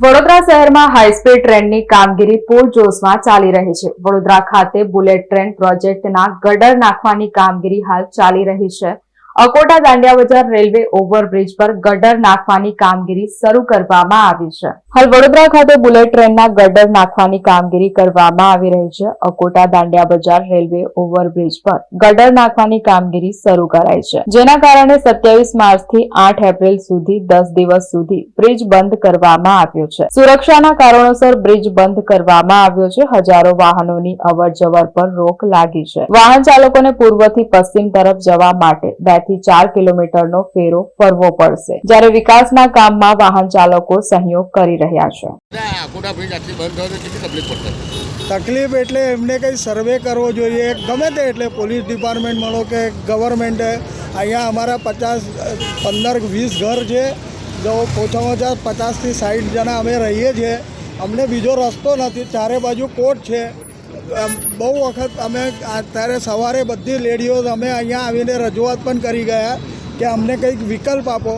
વડોદરા શહેરમાં હાઈસ્પીડ ટ્રેનની કામગીરી પૂરજોશમાં ચાલી રહી છે। વડોદરા ખાતે બુલેટ ટ્રેન પ્રોજેક્ટના ગટર નાખવાની કામગીરી હાલ ચાલી રહી છે। અકોટા દાંડિયા બજાર રેલવે ઓવરબ્રિજ પર ગટર નાખવાની કામગીરી શરૂ કરવામાં આવી છે। હાલ વડોદરા ખાતે બુલેટ ટ્રેનના ગટર નાખવાની કામગીરી કરવામાં આવી રહી છે। અકોટા દાંડિયા બજાર રેલવે ઓવરબ્રિજ પર ગટર નાખવાની કામગીરી શરૂ કરાઈ છે, જેના કારણે 27 માર્ચથી 8 એપ્રિલ સુધી 10 દિવસ સુધી બ્રિજ બંધ કરવામાં આવ્યો છે। સુરક્ષાના કારણોસર બ્રિજ બંધ કરવામાં આવ્યો છે। હજારો વાહનોની અવરજવર પર રોક લાગી છે। વાહન ચાલકોને પૂર્વથી પશ્ચિમ તરફ જવા માટે 2 થી 4 કિલોમીટરનો ફેરો ફરવો પડશે, જ્યારે વિકાસના કામમાં વાહન ચાલકો સહયોગ કરી રહ્યા છે। તકલીફ એટલે એમને કંઈ સર્વે કરવો જોઈએ, ગમે તે, એટલે પોલીસ ડિપાર્ટમેન્ટ મળો કે ગવર્મેન્ટે અહીંયા અમારા 15-20 ઘર છે, જો ઓછામાં ઓછા 50થી 60 જણા અમે રહીએ છીએ। અમને બીજો રસ્તો નથી, ચારે બાજુ કોર્ટ છે। બહુ વખત અમે અત્યારે સવારે બધી લેડીઓ અમે અહીંયા આવીને રજૂઆત પણ કરી ગયા કે અમને કંઈક વિકલ્પ આપો।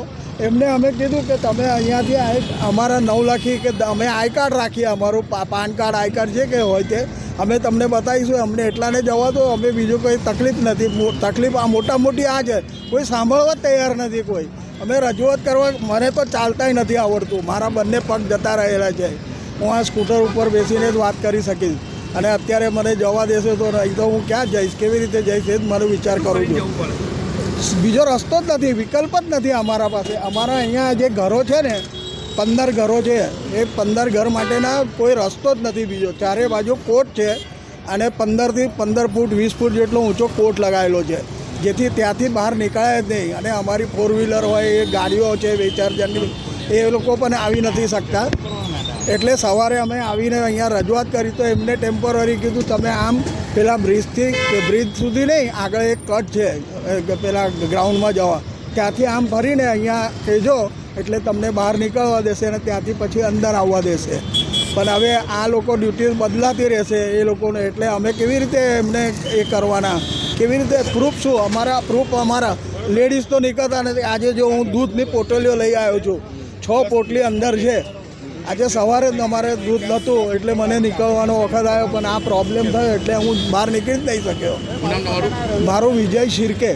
એમને અમે કીધું કે તમે અહીંયાથી અમારા 9 લાખી કે અમે આઈ કાર્ડ રાખીએ, અમારું પાન કાર્ડ આઈ કાર્ડ જે કંઈ હોય તે અમે તમને બતાવીશું, અમને એટલાને જવા દો, અમે બીજું કોઈ તકલીફ નથી। તકલીફ આ મોટી આ છે, કોઈ સાંભળવા તૈયાર નથી કોઈ। અમે રજૂઆત કરવા, મને તો ચાલતાય નથી આવડતું, મારા બંને પગ જતા રહેલા છે। હું આ સ્કૂટર ઉપર બેસીને જ વાત કરી શકીશ, અને અત્યારે મને જવા દેશે તો નહીં તો હું ક્યાં જઈશ, કેવી રીતે જઈશ એ જ મારો વિચાર કરું છું। બીજો રસ્તો જ નથી, વિકલ્પ જ નથી અમારા પાસે। અમારા અહીંયા જે ઘરો છે ને 15 ઘરો છે, એ 15 ઘર માટેના કોઈ રસ્તો જ નથી બીજો। ચારે બાજુ કોર્ટ છે અને 15 થી 15 ફૂટ 20 ફૂટ જેટલો ઊંચો કોર્ટ લગાવેલો છે, જેથી ત્યાંથી બહાર નીકળાય જ નહીં। અને અમારી 4 વ્હીલર હોય, એ ગાડીઓ છે 2-4 જણની, એ લોકો પણ આવી નથી શકતા। એટલે સવારે અમે આવીને અહીંયા રજૂઆત કરી તો એમને ટેમ્પરરી કીધું તમે આમ પેલા બ્રિજ સુધી નહીં, આગળ એક કટ છે પેલા ગ્રાઉન્ડમાં જવા, ત્યાંથી આમ ફરીને અહીંયા કહેજો એટલે તમને બહાર નીકળવા દેશે અને ત્યાંથી પછી અંદર આવવા દેશે। પણ હવે આ લોકો ડ્યુટી બદલાતી રહેશે એ લોકોને, એટલે અમે કેવી રીતે એમને એ કરવાના, કેવી રીતે પ્રૂફ શું અમારા લેડીઝ તો નીકળતા નથી। આજે જો હું દૂધની પોટલીઓ લઈ આવ્યો છું, 6 પોટલી અંદર છે। આજે સવારે જ અમારે દૂધ નહોતું એટલે મને નીકળવાનો વખત આવ્યો, પણ આ પ્રોબ્લેમ થયો એટલે હું બહાર નીકળી જ નહીં શક્યો। મારું વિજય શિરકે।